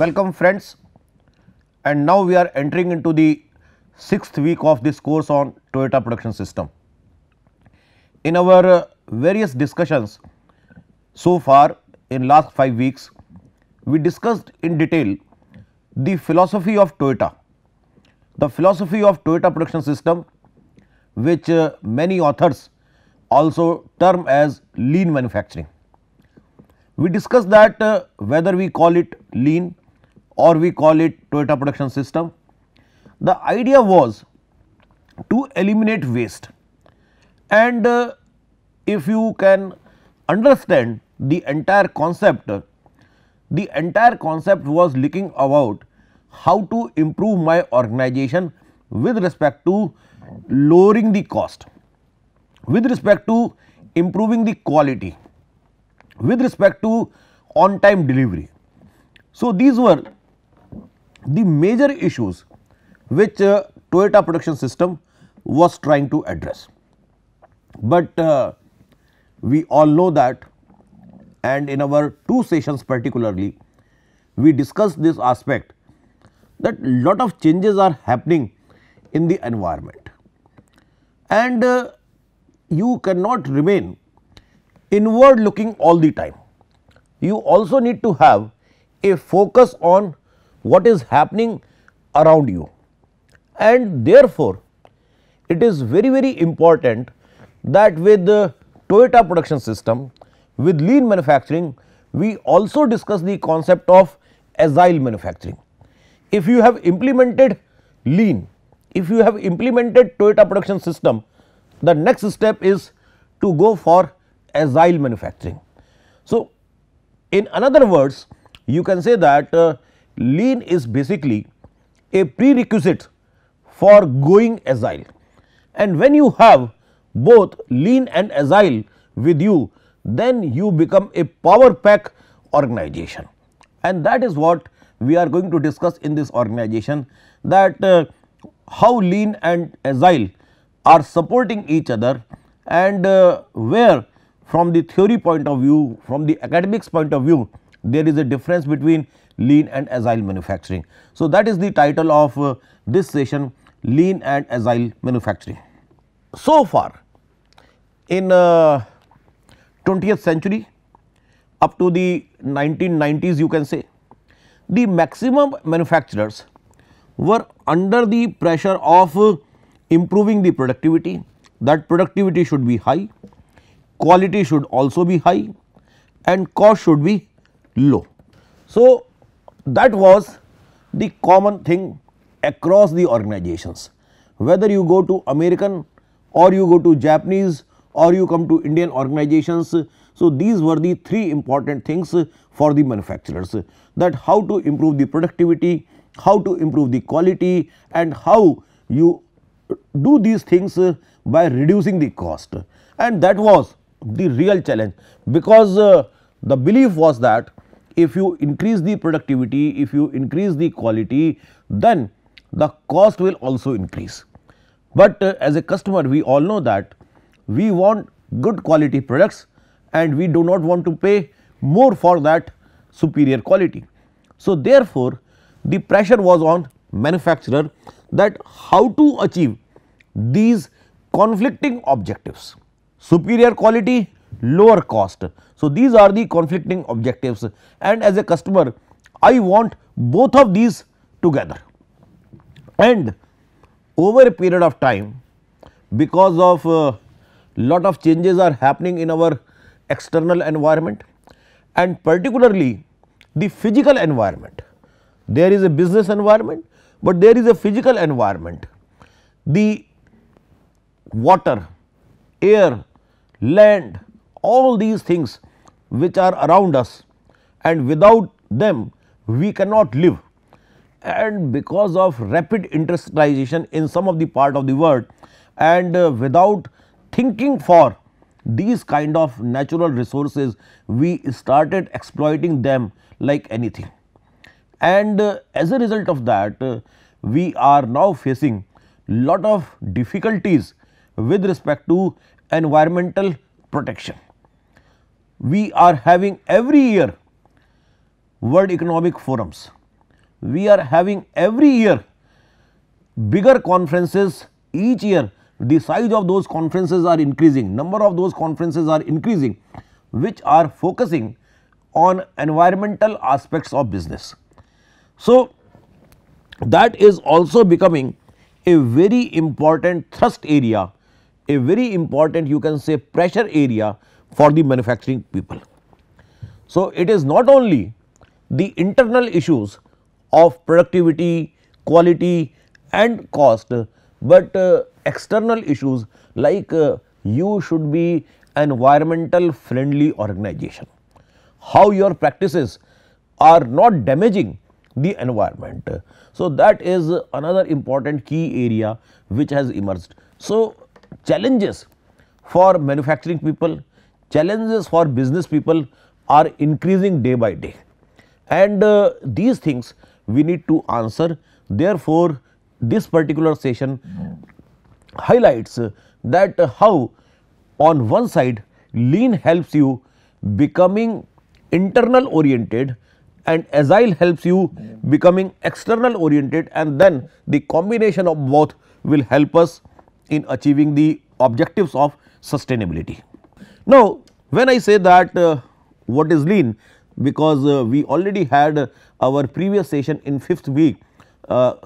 Welcome friends, and now we are entering into the 6th week of this course on Toyota Production System. In our various discussions so far in last 5 weeks, we discussed in detail the philosophy of Toyota, the philosophy of Toyota Production System, which many authors also term as lean manufacturing. We discussed that whether we call it lean or we call it Toyota Production System, the idea was to eliminate waste. And if you can understand the entire concept was looking about how to improve my organization with respect to lowering the cost, with respect to improving the quality, with respect to on time delivery. So, these were the major issues which Toyota Production System was trying to address. But we all know that, and in our 2 sessions particularly, we discussed this aspect that lot of changes are happening in the environment, and you cannot remain inward looking all the time. You also need to have a focus on what is happening around you, and therefore, it is very important that with the Toyota Production System, with lean manufacturing, we also discuss the concept of agile manufacturing. If you have implemented lean, if you have implemented Toyota Production System, the next step is to go for agile manufacturing. So, in other words, you can say that lean is basically a prerequisite for going agile, and when you have both lean and agile with you, then you become a power pack organization, and that is what we are going to discuss in this organization, that how lean and agile are supporting each other, and where from the theory point of view, from the academics point of view, there is a difference between lean and agile manufacturing. So, that is the title of this session, lean and agile manufacturing. So far in 20th century up to the 1990s, you can say, the maximum manufacturers were under the pressure of improving the productivity, that productivity should be high, quality should also be high, and cost should be low. So, that was the common thing across the organizations, whether you go to American or you go to Japanese or you come to Indian organizations. So, these were the 3 important things for the manufacturers, that how to improve the productivity, how to improve the quality, and how you do these things by reducing the cost. And that was the real challenge, because the belief was that if you increase the productivity, if you increase the quality, then the cost will also increase. But as a customer, we all know that we want good quality products and we do not want to pay more for that superior quality. So, therefore, the pressure was on manufacturer that how to achieve these conflicting objectives, superior quality, lower cost. So, these are the conflicting objectives, and as a customer I want both of these together. And over a period of time, because of lot of changes are happening in our external environment and particularly the physical environment. There is a business environment, but there is a physical environment. The water, air, land, all these things which are around us, and without them we cannot live. And because of rapid industrialization in some of the part of the world, and without thinking for these kind of natural resources, we started exploiting them like anything. And as a result of that, we are now facing lot of difficulties with respect to environmental protection. We are having every year World Economic Forums, we are having every year bigger conferences. Each year the size of those conferences are increasing, number of those conferences are increasing, which are focusing on environmental aspects of business. So, that is also becoming a very important thrust area, a very important, you can say, pressure area for the manufacturing people. So, it is not only the internal issues of productivity, quality and cost, but external issues like you should be an environmental friendly organization, how your practices are not damaging the environment. So, that is another important key area which has emerged. So, challenges for manufacturing people, challenges for business people are increasing day by day, and these things we need to answer. Therefore, this particular session highlights that how on one side lean helps you becoming internal oriented and agile helps you becoming external oriented, and then the combination of both will help us in achieving the objectives of sustainability. Now, when I say that what is lean, because we already had our previous session in 5th week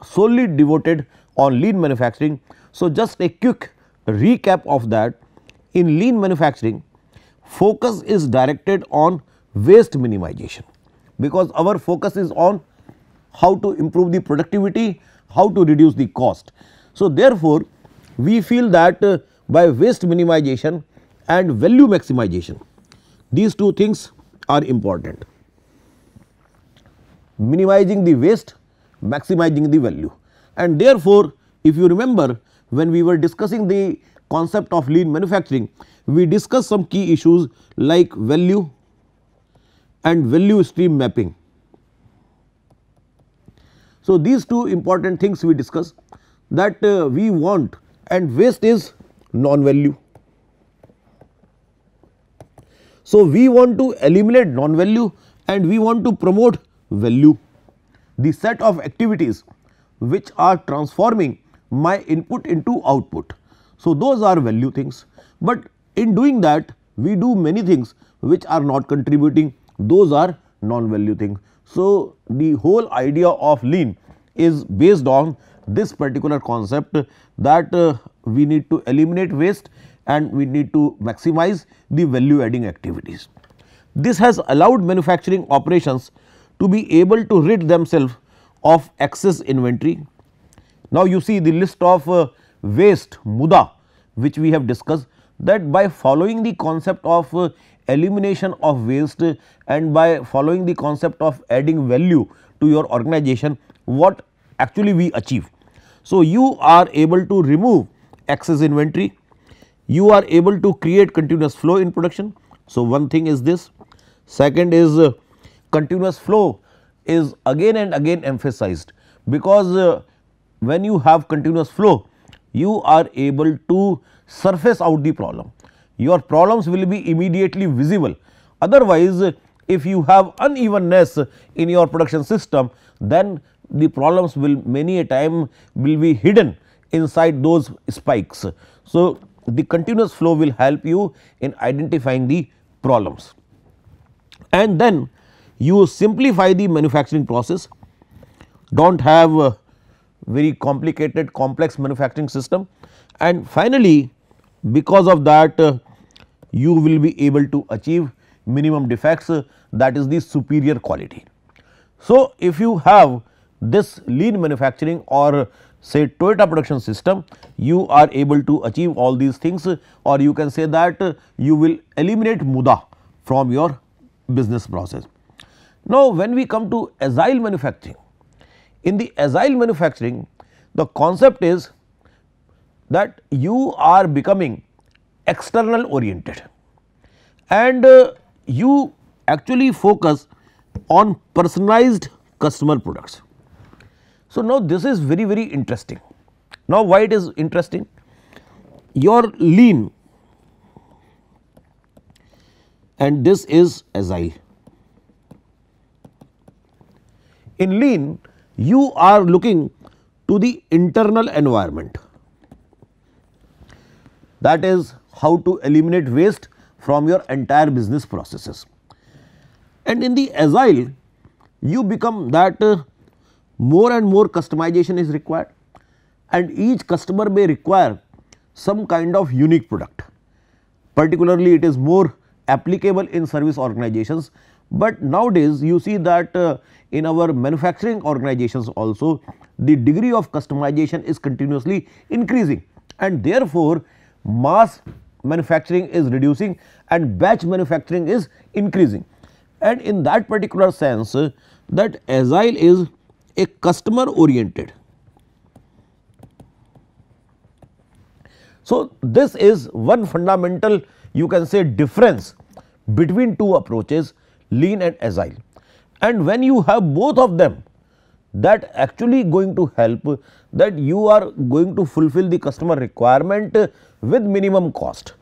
solely devoted on lean manufacturing. So, just a quick recap of that. In lean manufacturing, focus is directed on waste minimization, because our focus is on how to improve the productivity, how to reduce the cost. So, therefore, we feel that by waste minimization and value maximization, these two things are important: minimizing the waste, maximizing the value. And therefore, if you remember, when we were discussing the concept of lean manufacturing, we discussed some key issues like value and value stream mapping. So, these two important things we discussed, that we want, and waste is non-value. So, we want to eliminate non-value and we want to promote value, the set of activities which are transforming my input into output. So, those are value things, but in doing that we do many things which are not contributing, those are non-value things. So, the whole idea of lean is based on this particular concept, that we need to eliminate waste and we need to maximize the value adding activities. This has allowed manufacturing operations to be able to rid themselves of excess inventory. Now, you see the list of waste muda which we have discussed, that by following the concept of elimination of waste and by following the concept of adding value to your organization, what actually we achieve. So, you are able to remove excess inventory, you are able to create continuous flow in production. So, one thing is this. Second is continuous flow is again and again emphasized, because when you have continuous flow, you are able to surface out the problem. Your problems will be immediately visible. Otherwise, if you have unevenness in your production system, then the problems will many a time will be hidden inside those spikes. So, the continuous flow will help you in identifying the problems, and then you simplify the manufacturing process, do not have a very complicated complex manufacturing system, and finally, because of that you will be able to achieve minimum defects, that is the superior quality. So, if you have this lean manufacturing or say Toyota production system, you are able to achieve all these things, or you can say that you will eliminate muda from your business process. Now, when we come to agile manufacturing, in the agile manufacturing the concept is that you are becoming external oriented and you actually focus on personalized customer products. So, now this is very very interesting. Now, why it is interesting? Your lean and this is agile. In lean, you are looking to the internal environment, that is how to eliminate waste from your entire business processes. And in the agile, you become that more and more customization is required, and each customer may require some kind of unique product. Particularly it is more applicable in service organizations, but nowadays you see that in our manufacturing organizations also the degree of customization is continuously increasing, and therefore mass manufacturing is reducing and batch manufacturing is increasing. And in that particular sense, that agile is a customer oriented. So, this is one fundamental, you can say, difference between two approaches, lean and agile. And when you have both of them, that actually going to help that you are going to fulfill the customer requirement with minimum cost.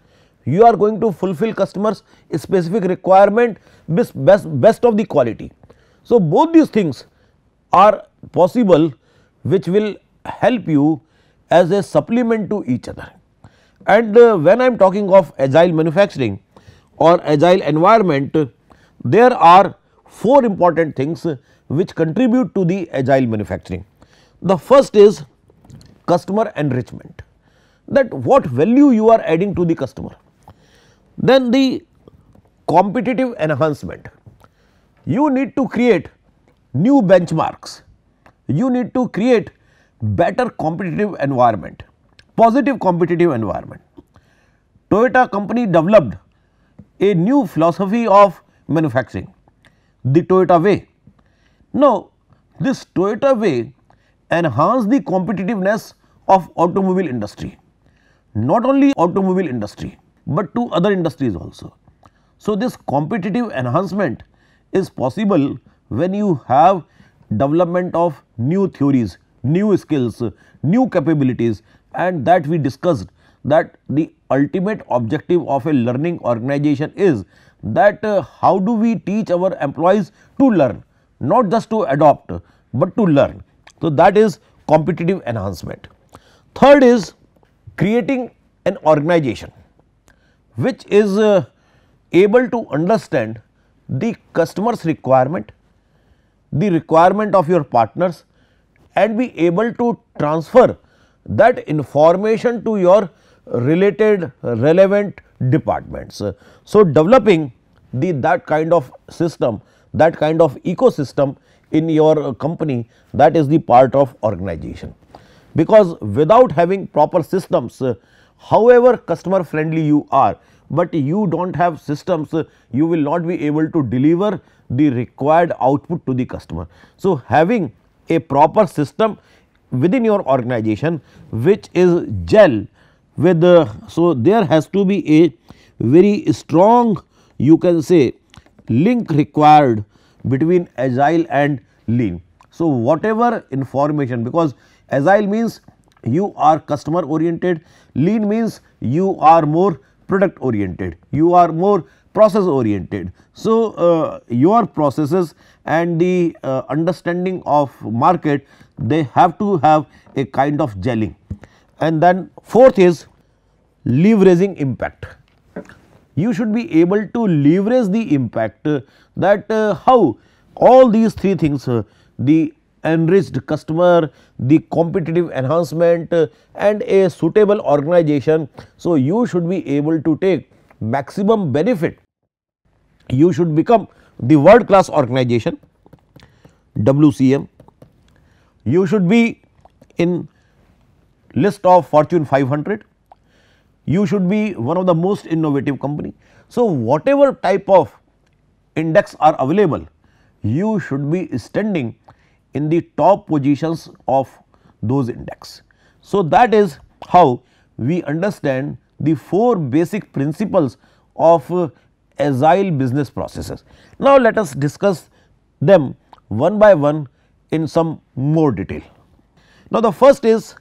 You are going to fulfill customers specific requirement best of the quality. So, both these things are possible, which will help you as a supplement to each other. And when I am talking of agile manufacturing or agile environment, there are four important things which contribute to the agile manufacturing. The first is customer enrichment, that what value you are adding to the customer. Then the competitive enhancement, you need to create new benchmarks, you need to create better competitive environment, positive competitive environment. Toyota company developed a new philosophy of manufacturing, the Toyota way. Now, this Toyota way enhanced the competitiveness of automobile industry, not only automobile industry, but to other industries also. So, this competitive enhancement is possible when you have development of new theories, new skills, new capabilities, and that we discussed that the ultimate objective of a learning organization is that how do we teach our employees to learn, not just to adopt, but to learn. So, that is competitive enhancement. Third is creating an organization which is able to understand the customer's requirement, the requirement of your partners, and be able to transfer that information to your related relevant departments. So, developing that kind of system, that kind of ecosystem in your company, that is the part of organization, because without having proper systems, however customer friendly you are, but you do not have systems, you will not be able to deliver the required output to the customer. So, having a proper system within your organization which is gel with so there has to be a very strong, you can say, link required between agile and lean. So, whatever information, because agile means you are customer oriented, lean means you are more product oriented, you are more process oriented. So, your processes and the understanding of market, they have to have a kind of gelling. And then fourth is leveraging impact. You should be able to leverage the impact, that how all these three things, the enriched customer, the competitive enhancement and a suitable organization. So, you should be able to take maximum benefit. You should become the world class organization, WCM. You should be in list of Fortune 500. You should be one of the most innovative company. So, whatever type of index are available, you should be standing in the top positions of those index. So, that is how we understand the four basic principles of agile business processes. Now, let us discuss them one by one in some more detail. Now, the first is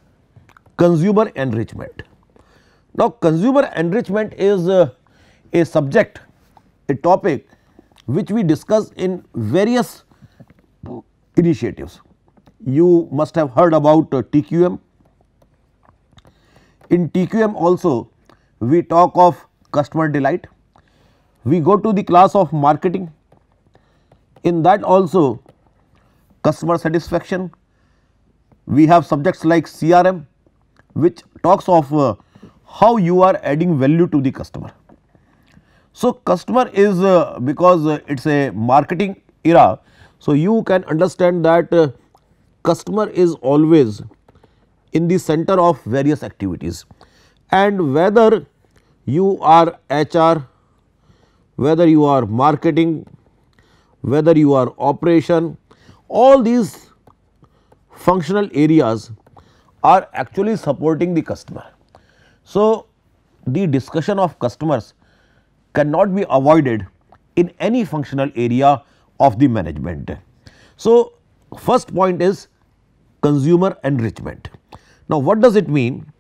consumer enrichment. Now, consumer enrichment is a subject, a topic which we discuss in various initiatives. You must have heard about TQM. In TQM also we talk of customer delight. We go to the class of marketing. In that also customer satisfaction. We have subjects like CRM, which talks of how you are adding value to the customer. So, customer is because it is a marketing era. So, you can understand that customer is always in the center of various activities, and whether you are HR, whether you are marketing, whether you are operation, all these functional areas are actually supporting the customer. So, the discussion of customers cannot be avoided in any functional area of the management. So, first point is consumer enrichment. Now, what does it mean?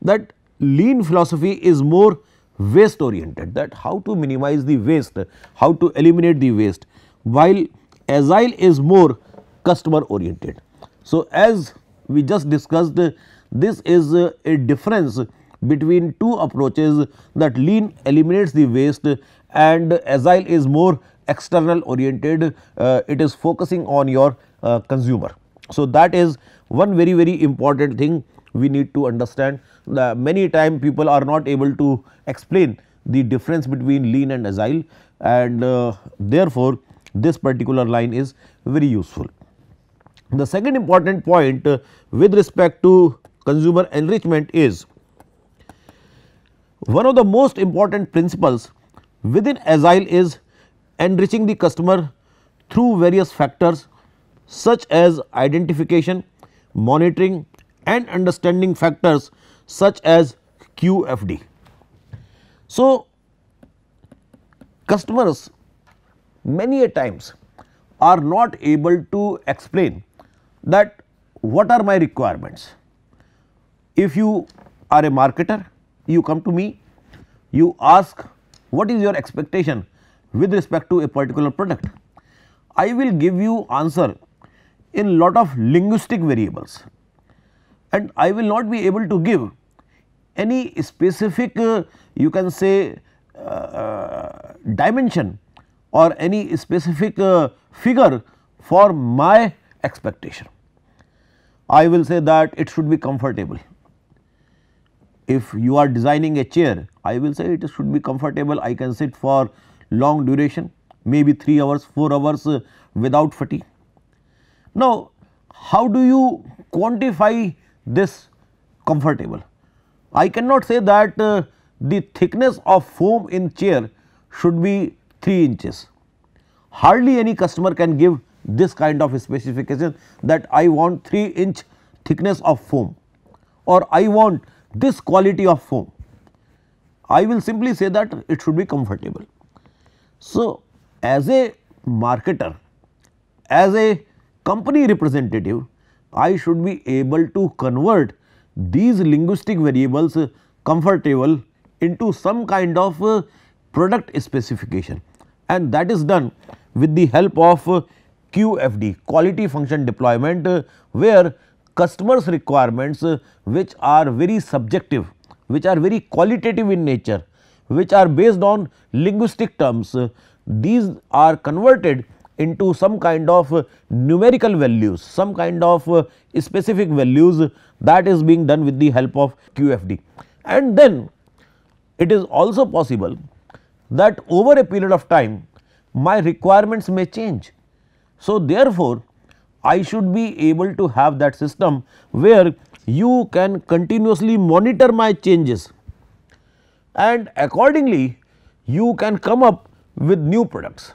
That lean philosophy is more waste oriented, that how to minimize the waste, how to eliminate the waste, while agile is more customer oriented. So, as we just discussed, this is a difference between two approaches, that lean eliminates the waste and agile is more external oriented, it is focusing on your consumer. So, that is one very important thing we need to understand. Many times people are not able to explain the difference between lean and agile, and therefore, this particular line is very useful. The second important point with respect to consumer enrichment is one of the most important principles within agile is enriching the customer through various factors such as identification, monitoring and understanding factors such as QFD. So, customers many a times are not able to explain that what are my requirements. If you are a marketer, you come to me, you ask what is your expectation with respect to a particular product. I will give you answer in lot of linguistic variables, and I will not be able to give any specific you can say dimension or any specific figure for my expectation. I will say that it should be comfortable. If you are designing a chair, I will say it should be comfortable, I can sit for long duration, maybe 3 hours, 4 hours without fatigue. Now, how do you quantify this comfortable? I cannot say that the thickness of foam in chair should be 3 inches. Hardly any customer can give this kind of specification that I want 3-inch thickness of foam or I want this quality of foam. I will simply say that it should be comfortable. So, as a marketer, as a company representative, I should be able to convert these linguistic variables comfortable into some kind of product specification, and that is done with the help of QFD, quality function deployment, where customers requirements which are very subjective, which are very qualitative in nature, which are based on linguistic terms, these are converted into some kind of numerical values, some kind of specific values, that is being done with the help of QFD. And then it is also possible that over a period of time my requirements may change. So, therefore, I should be able to have that system where you can continuously monitor my changes, and accordingly you can come up with new products.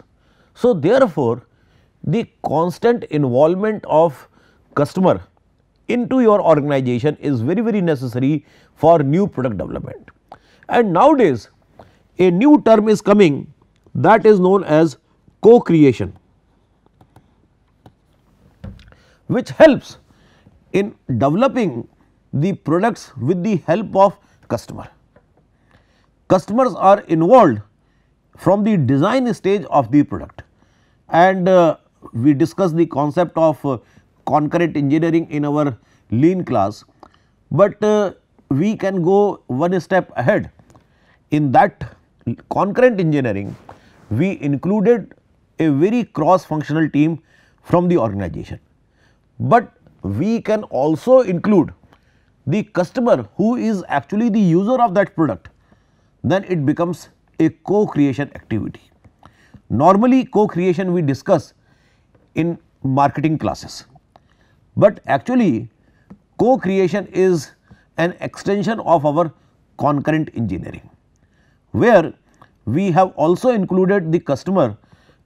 So, therefore, the constant involvement of customer into your organization is very necessary for new product development. And nowadays a new term is coming, that is known as co-creation, which helps in developing the products with the help of customer. Customers are involved from the design stage of the product, and we discussed the concept of concurrent engineering in our lean class, but we can go one step ahead. In that concurrent engineering, we included a very cross functional team from the organization, but we can also include the customer who is actually the user of that product. Then it becomes a co-creation activity. Normally co-creation we discuss in marketing classes, but actually co-creation is an extension of our concurrent engineering, where we have also included the customer,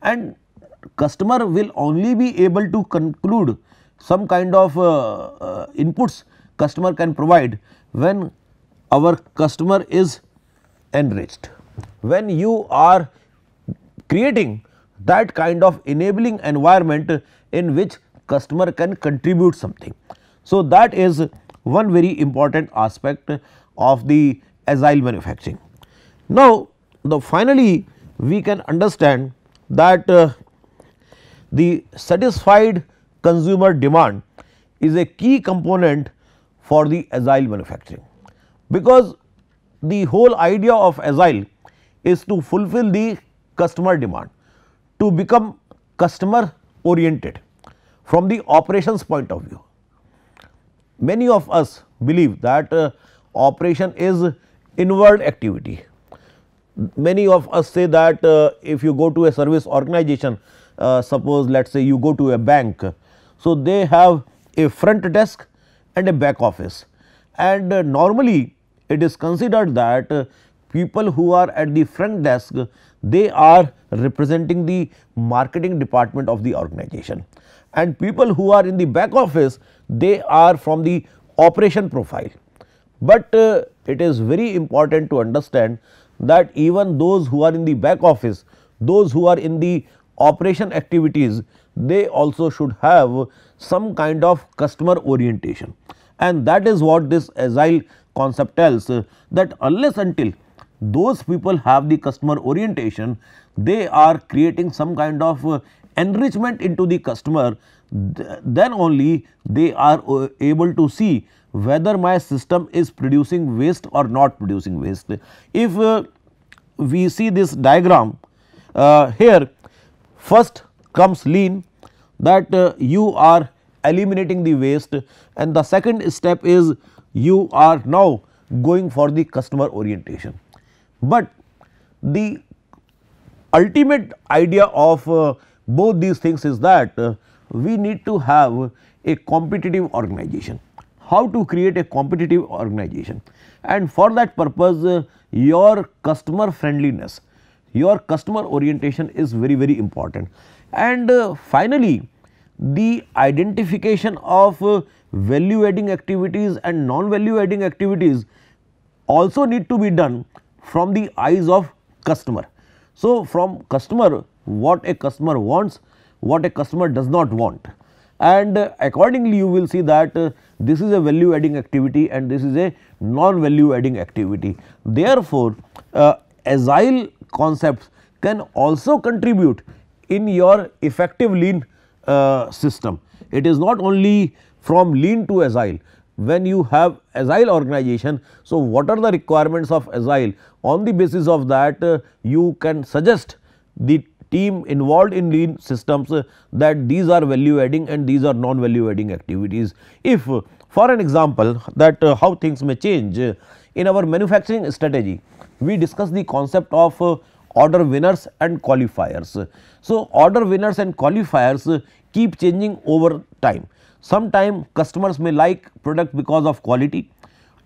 and customer will only be able to conclude some kind of inputs customer can provide when our customer is enriched. When you are creating that kind of enabling environment in which customer can contribute something. So, that is one very important aspect of the agile manufacturing. Now, finally we can understand that the satisfied consumer demand is a key component for the agile manufacturing, because the whole idea of agile is to fulfill the customer demand, to become customer oriented from the operations point of view. Many of us believe that operation is inward activity. Many of us say that if you go to a service organization, suppose let us say you go to a bank, so they have a front desk and a back office, and normally it is considered that people who are at the front desk, they are representing the marketing department of the organization, and people who are in the back office, they are from the operation profile. But it is very important to understand that even those who are in the back office, those who are in the operation activities, they also should have some kind of customer orientation, and that is what this agile concept tells, that unless until those people have the customer orientation, they are creating some kind of enrichment into the customer, then only they are able to see whether my system is producing waste or not producing waste. If we see this diagram here, first comes lean, that you are eliminating the waste, and the second step is you are now going for the customer orientation. But the ultimate idea of both these things is that we need to have a competitive organization. How to create a competitive organization? And for that purpose your customer friendliness, your customer orientation is very important. And finally, the identification of value adding activities and non value adding activities also need to be done from the eyes of customer. So, from customer, what a customer wants, what a customer does not want, and accordingly you will see that this is a value adding activity and this is a non value adding activity. Therefore, agile concepts can also contribute in your effective lean system. It is not only from lean to agile. When you have agile organization, so what are the requirements of agile? On the basis of that you can suggest the team involved in lean systems that these are value adding and these are non value adding activities. If for an example that how things may change in our manufacturing strategy, we discuss the concept of order winners and qualifiers. So, order winners and qualifiers keep changing over time. Sometime customers may like product because of quality,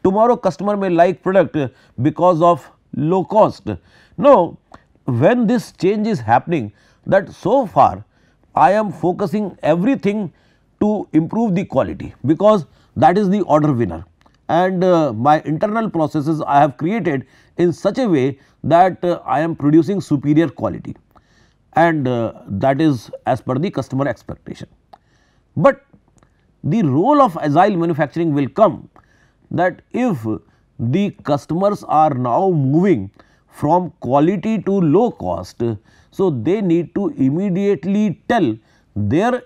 tomorrow customer may like product because of low cost. Now, when this change is happening, that so far I am focusing everything to improve the quality, because that is the order winner, and my internal processes I have created in such a way that I am producing superior quality, and that is as per the customer expectation. But the role of agile manufacturing will come that if the customers are now moving from quality to low cost, so they need to immediately tell their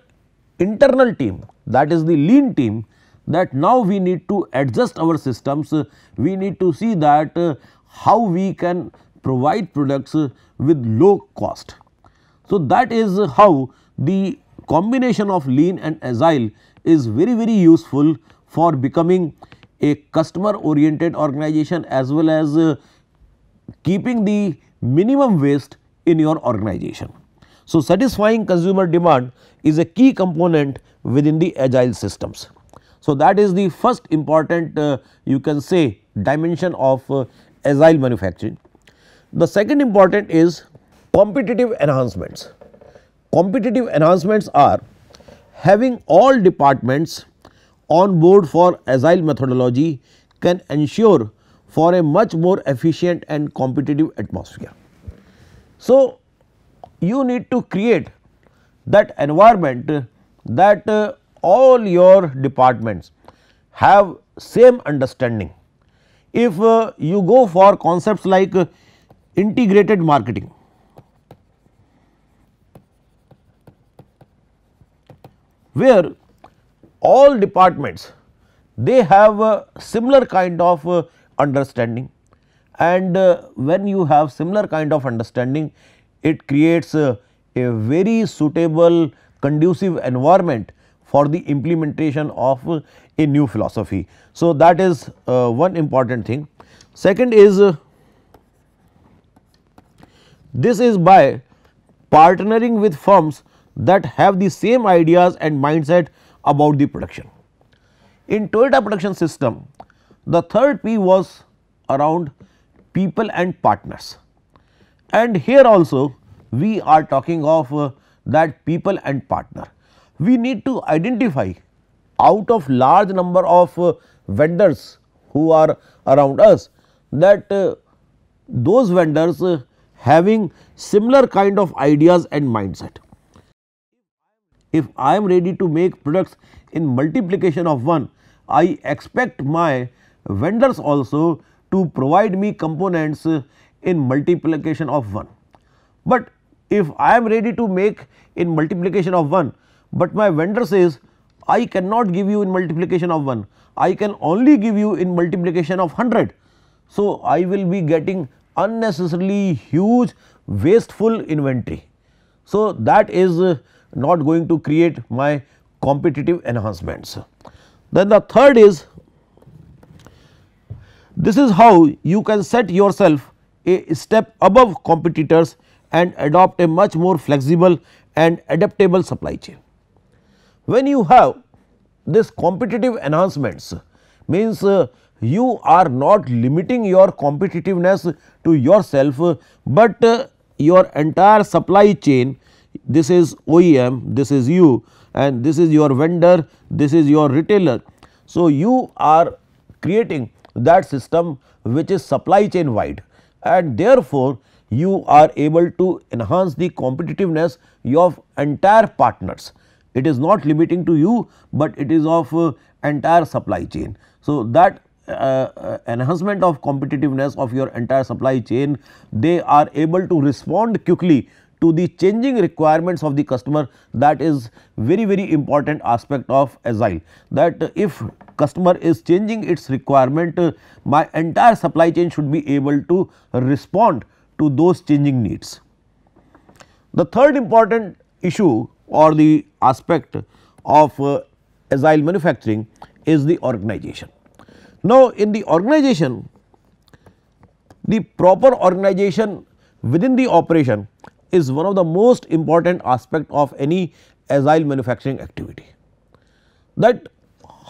internal team that is the lean team, that now we need to adjust our systems, we need to see that how we can provide products with low cost. So, that is how the combination of lean and agile is very useful for becoming a customer oriented organization, as well as keeping the minimum waste in your organization. So, satisfying consumer demand is a key component within the agile systems. So, that is the first important you can say dimension of agile manufacturing. The second important is competitive enhancements. Competitive enhancements are having all departments on board for agile methodology can ensure for a much more efficient and competitive atmosphere. So, you need to create that environment that all your departments have same understanding. If you go for concepts like integrated marketing, where all departments they have a similar kind of understanding, and when you have similar kind of understanding, it creates a very suitable conducive environment for the implementation of a new philosophy. So, that is one important thing. Second is this is by partnering with firms that have the same ideas and mindset about the production. In Toyota Production System, the third P was around people and partners, and here also we are talking of that people and partner. We need to identify out of large number of vendors who are around us, that those vendors having similar kind of ideas and mindset. If I am ready to make products in multiplication of 1, I expect my vendors also to provide me components in multiplication of 1. But if I am ready to make in multiplication of 1, but my vendor says I cannot give you in multiplication of 1, I can only give you in multiplication of 100. So, I will be getting unnecessarily huge wasteful inventory. So, that is not going to create my competitive enhancements. Then the third is, this is how you can set yourself a step above competitors and adopt a much more flexible and adaptable supply chain. When you have this competitive enhancements, means you are not limiting your competitiveness to yourself, but your entire supply chain. This is OEM, this is you, and this is your vendor, this is your retailer. So, you are creating that system which is supply chain wide, and therefore, you are able to enhance the competitiveness of entire partners. It is not limiting to you, but it is of entire supply chain. So, that enhancement of competitiveness of your entire supply chain, they are able to respond quickly to the changing requirements of the customer. That is very important aspect of agile, that if customer is changing its requirement, my entire supply chain should be able to respond to those changing needs. The third important issue or the aspect of agile manufacturing is the organization. Now, in the organization, the proper organization within the operation is one of the most important aspect of any agile manufacturing activity, that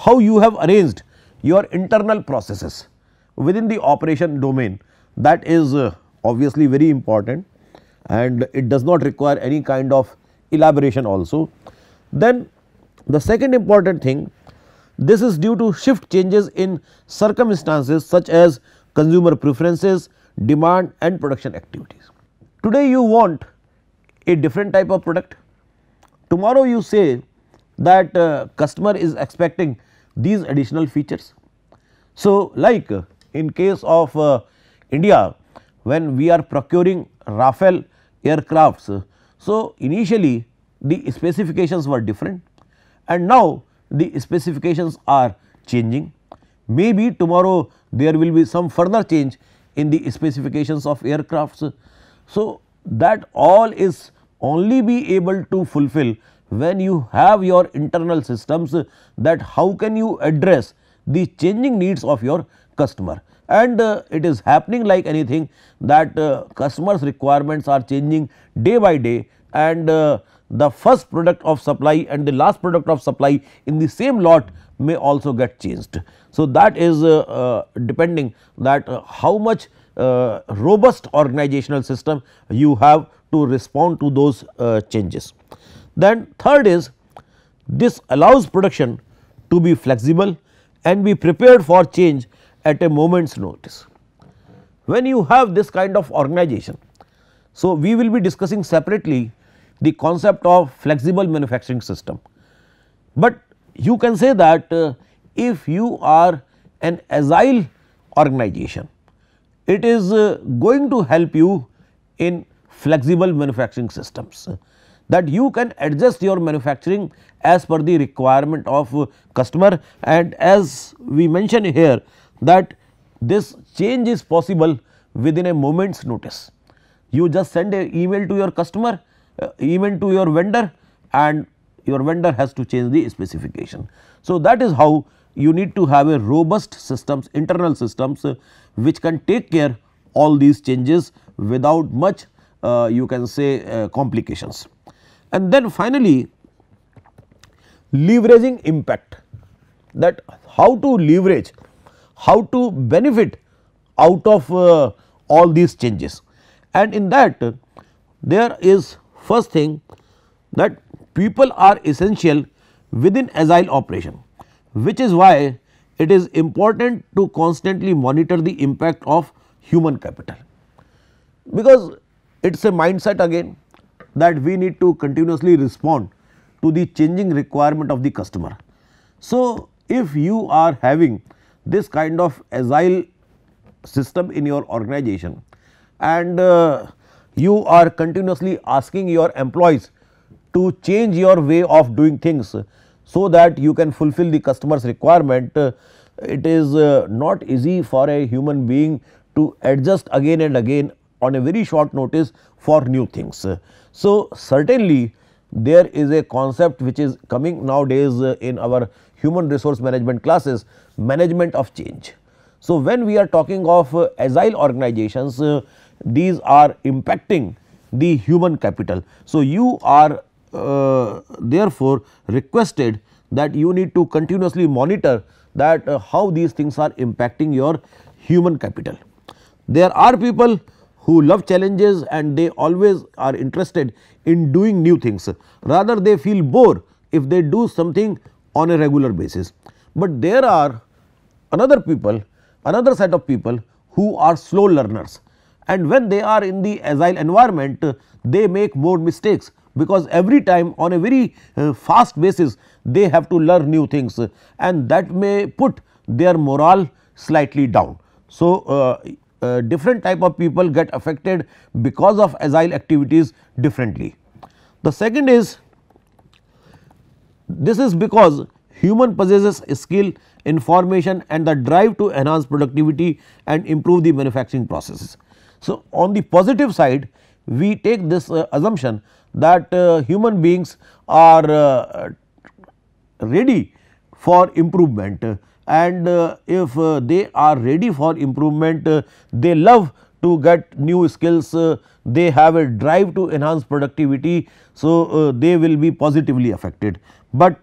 how you have arranged your internal processes within the operation domain, that is obviously very important, and it does not require any kind of elaboration also. Then the second important thing, this is due to shift changes in circumstances such as consumer preferences, demand and production activities. Today you want a different type of product, tomorrow you say that customer is expecting these additional features. So, like in case of India, when we are procuring Rafale aircrafts, so initially the specifications were different, and now the specifications are changing. Maybe tomorrow there will be some further change in the specifications of aircrafts. So, that all is only be able to fulfill when you have your internal systems, that how can you address the changing needs of your customer. And it is happening like anything, that customers requirements are changing day by day, and the first product of supply and the last product of supply in the same lot may also get changed. So, that is depending that how much robust organizational system you have to respond to those changes. Then third is, this allows production to be flexible and be prepared for change at a moment's notice. When you have this kind of organization, so we will be discussing separately the concept of flexible manufacturing system, but you can say that if you are an agile organization, it is going to help you in flexible manufacturing systems, that you can adjust your manufacturing as per the requirement of customer. And as we mention here, that this change is possible within a moment's notice. You just send an email to your customer, email to your vendor, and your vendor has to change the specification. So, that is how you need to have a robust systems, internal systems which can take care all these changes without much you can say complications. And then finally, leveraging impact, that how to leverage, how to benefit out of all these changes. And in that there is first thing, that people are essential within agile operation, which is why it is important to constantly monitor the impact of human capital, because it is a mindset again that we need to continuously respond to the changing requirement of the customer. So, if you are having this kind of agile system in your organization, and you are continuously asking your employees to change your way of doing things, so that you can fulfill the customer's requirement, it is not easy for a human being to adjust again and again on a very short notice for new things. So, certainly there is a concept which is coming nowadays in our human resource management classes, management of change. So, when we are talking of agile organizations, these are impacting the human capital. So, you are therefore requested that you need to continuously monitor that how these things are impacting your human capital. There are people who love challenges and they always are interested in doing new things, rather they feel bored if they do something on a regular basis. But there are another set of people who are slow learners, and when they are in the agile environment, they make more mistakes, because every time on a very fast basis they have to learn new things, and that may put their morale slightly down. So, different type of people get affected because of agile activities differently. The second is, this is because human possesses skill, information and the drive to enhance productivity and improve the manufacturing processes. So, on the positive side, we take this assumption that human beings are ready for improvement, and if they are ready for improvement, they love to get new skills, they have a drive to enhance productivity. So, they will be positively affected, but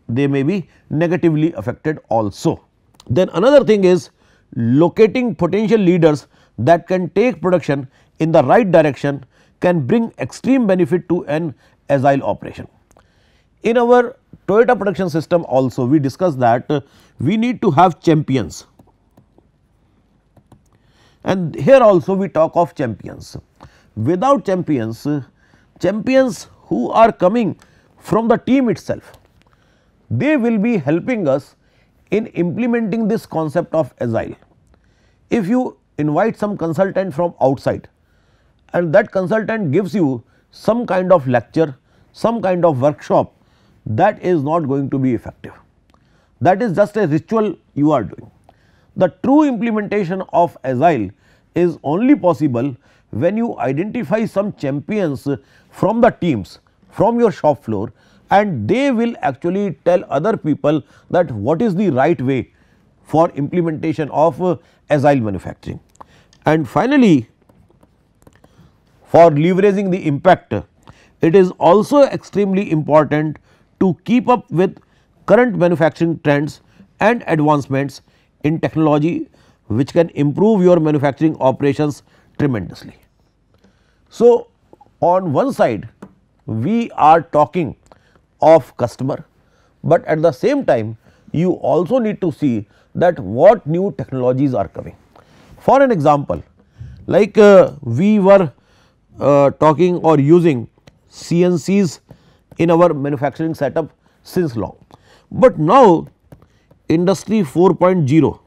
they may be negatively affected also. Then another thing is locating potential leaders that can take production in the right direction can bring extreme benefit to an agile operation. In our Toyota production system also we discussed that we need to have champions, and here also we talk of champions. Without champions, champions who are coming from the team itself, they will be helping us in implementing this concept of agile. If you invite some consultant from outside and that consultant gives you some kind of lecture, some kind of workshop, that is not going to be effective. that is just a ritual you are doing. The true implementation of Agile is only possible when you identify some champions from the teams, from your shop floor, and they will actually tell other people that what is the right way for implementation of Agile manufacturing. And finally, for leveraging the impact, it is also extremely important to keep up with current manufacturing trends and advancements in technology which can improve your manufacturing operations tremendously. So, on one side we are talking of customer, but at the same time you also need to see that what new technologies are coming. For an example, like we were talking or using CNCs in our manufacturing setup since long, but now industry 4.0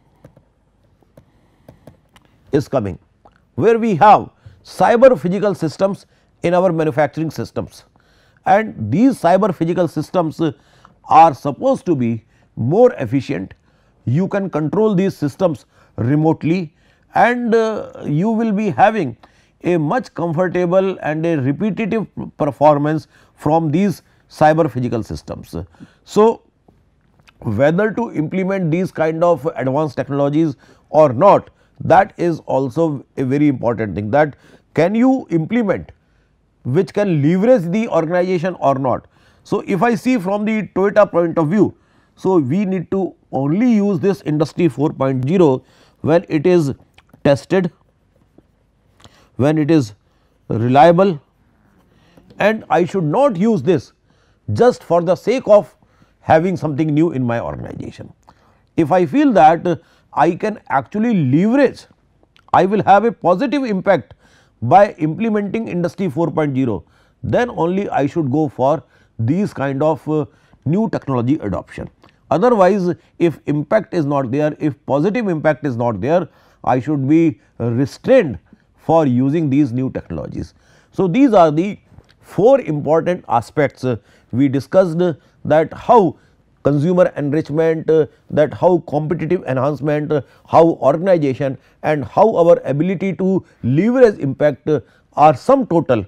is coming, where we have cyber physical systems in our manufacturing systems, and these cyber physical systems are supposed to be more efficient. You can control these systems remotely, and you will be having a much comfortable and a repetitive performance from these cyber physical systems. So, whether to implement these kind of advanced technologies or not, that is also a very important thing, that can you implement which can leverage the organization or not. So, if I see from the Toyota point of view, so we need to only use this industry 4.0 when it is tested, when it is reliable, and I should not use this just for the sake of having something new in my organization. If I feel that I can actually leverage, I will have a positive impact by implementing industry 4.0, then only I should go for these kind of new technology adoption. Otherwise, if impact is not there, if positive impact is not there, I should be restrained for using these new technologies. So, these are the 4 important aspects we discussed, that how consumer enrichment, that how competitive enhancement, how organization, and how our ability to leverage impact are sum total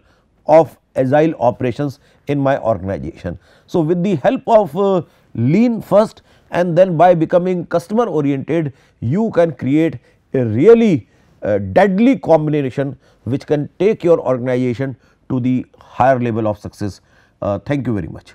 of agile operations in my organization. So, with the help of lean first and then by becoming customer oriented, you can create a really deadly combination which can take your organization to the higher level of success. Thank you very much.